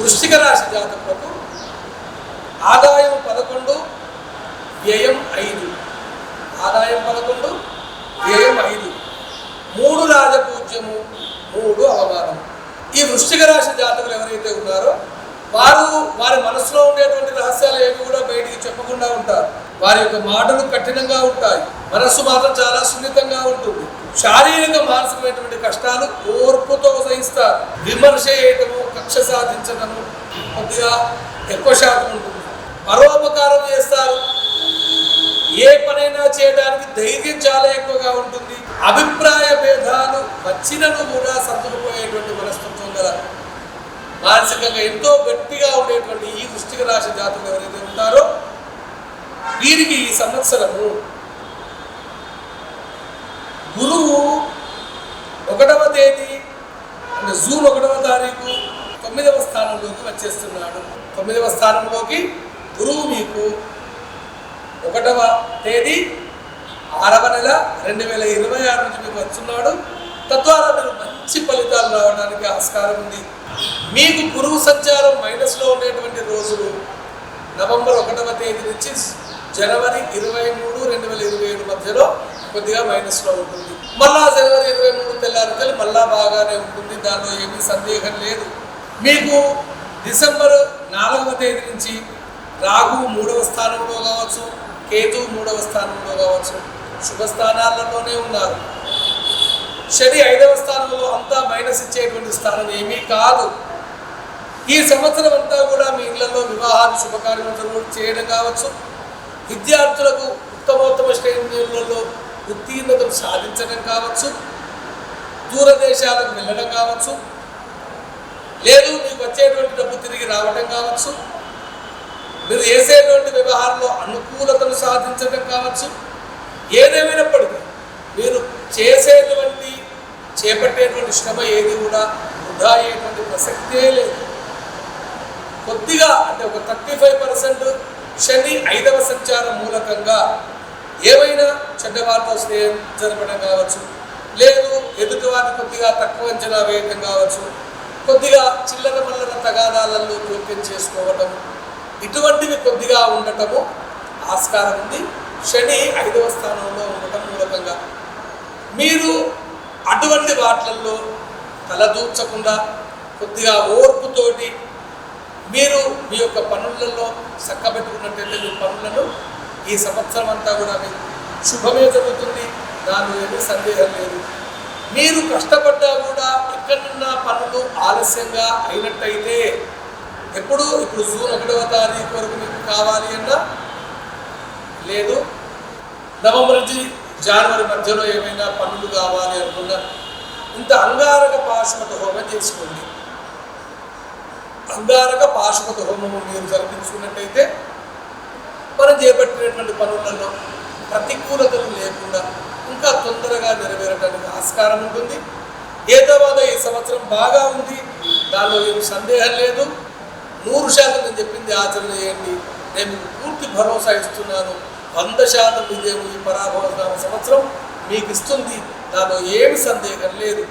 వృశ్చిక రాశి జాతకులకు ఆదాయం 11, వ్యయం 5. ఆదాయం 11, వ్యయం 5. 3 రాజపూజ్యము, 3 అవమానం. ఈ వృశ్చిక రాశి జాతకులు ఎవరైతే ఉన్నారో వారి మనసులో ఉండేటువంటి రహస్యాలు ఏవి కూడా బయటికి చెప్పకుండా ఉంటారు. వారి యొక్క మాటలు కఠినంగా ఉంటాయి. మనస్సు మాత్రం చాలా సున్నితంగా ఉంటుంది. శారీరక మానసికమైనటువంటి కష్టాలు ఓర్పుతో సహిస్తారు. విమర్శ చేయటము, కక్ష సాధించటము కొద్దిగా ఎక్కువ శాతం ఉంటుంది. పరోపకారం చేస్తారు. ఏ పనైనా చేయడానికి ధైర్యం చాలా ఎక్కువగా ఉంటుంది. అభిప్రాయ భేదాలు వచ్చినను కూడా సర్దుకుపోయేటువంటి మనస్తత్వం గల, మానసికంగా ఎంతో గట్టిగా ఉండేటువంటి ఈ వృశ్చిక రాశి జాతకులు ఎవరైతే ఉంటారో వీరికి ఈ సంవత్సరము గురువు 1వ తేదీ అంటే జూన్ 1వ తారీఖు 9వ స్థానంలోకి వచ్చేస్తున్నాడు. 9వ స్థానంలోకి గురువు మీకు 1వ తేదీ 6వ నెల 2026 నుంచి మీకు వస్తున్నాడు. తద్వారా మీరు మంచి ఫలితాలు రావడానికి ఆస్కారం ఉంది. మీకు గురువు సంచారం మైనస్లో ఉండేటువంటి రోజులు నవంబర్ 1వ తేదీ నుంచి జనవరి 23, 2027 మధ్యలో కొద్దిగా మైనస్లో ఉంటుంది. మళ్ళా జనవరి 23 తెల్లారికల్ మళ్ళా బాగానే ఉంటుంది. దానిలో ఏమీ సందేహం లేదు. మీకు డిసెంబర్ 4వ తేదీ నుంచి రాహు 3వ స్థానంలో కావచ్చు, కేతు 3వ స్థానంలో కావచ్చు, శుభస్థానాలలోనే ఉన్నారు. శని 5వ స్థానంలో అంతా మైనస్ ఇచ్చేటువంటి స్థానం ఏమీ కాదు. ఈ సంవత్సరం అంతా కూడా మీ ఇళ్లలో వివాహాలు శుభకార్యాలు చేయడం కావచ్చు, విద్యార్థులకు ఉత్తమోత్తమ శ్రేణులలో ఉత్తీర్ణతను సాధించడం కావచ్చు, దూరదేశాలకు వెళ్ళడం కావచ్చు, లేదు మీకు వచ్చేటువంటి డబ్బు తిరిగి రావడం కావచ్చు, మీరు చేసేటువంటి వ్యవహారంలో అనుకూలతను సాధించడం కావచ్చు. ఏదేమైనప్పటికీ మీరు చేపట్టేటువంటి శ్రమ ఏది కూడా వృధా అయ్యేటువంటి ప్రసక్తే లేదు. కొద్దిగా అంటే ఒక 35% శని 5వ సంచారం మూలకంగా ఏమైనా చెడ్డవారితో స్నేహం జరపడం కావచ్చు, లేదు ఎదుటివారిని కొద్దిగా తక్కువ అంచనా వేయటం కావచ్చు, కొద్దిగా చిల్లర మల్లర తగాదాలలో జోక్యం చేసుకోవటం, ఇటువంటివి కొద్దిగా ఉండటము ఆస్కారం ఉంది. శని 5వ స్థానంలో ఉండటం మూలకంగా మీరు అటువంటి వాటిల్లో తలదూర్చకుండా కొద్దిగా ఓర్పుతోటి మీరు మీ యొక్క పనులలో చక్కబెట్టుకున్నట్టయితే మీ పనులను ఈ సంవత్సరం అంతా కూడా మీకు శుభమే జరుగుతుంది. దానిలో ఏమీ సందేహం లేదు. మీరు కష్టపడ్డా కూడా ఎక్కడున్న పనులు ఆలస్యంగా అయినట్టయితే ఇప్పుడు జూన్ 1వ తారీఖు వరకు మీకు కావాలి అన్నా, లేదు నవంబర్ నుంచి జనవరి మధ్యలో ఏమైనా పనులు కావాలి అనుకున్నా ఇంత అంగారక పాశుపత హోమం చేసుకోండి. అంగారక పాశుపత హోమము మీరు జరిపించుకున్నట్టయితే మనం చేపట్టినటువంటి పనులలో ప్రతికూలతలు లేకుండా ఇంకా తొందరగా నెరవేరడానికి ఆస్కారం ఉంటుంది. ఏదవాద ఈ సంవత్సరం బాగా ఉంది, దానిలో ఏమి సందేహం లేదు. 100% నేను చెప్పింది ఆచరణ చేయండి. నేను పూర్తి భరోసా ఇస్తున్నాను. 100% విజయం ఈ పరాభవ సంవత్సరం మీకు ఇస్తుంది. దానిలో ఏమి సందేహం లేదు.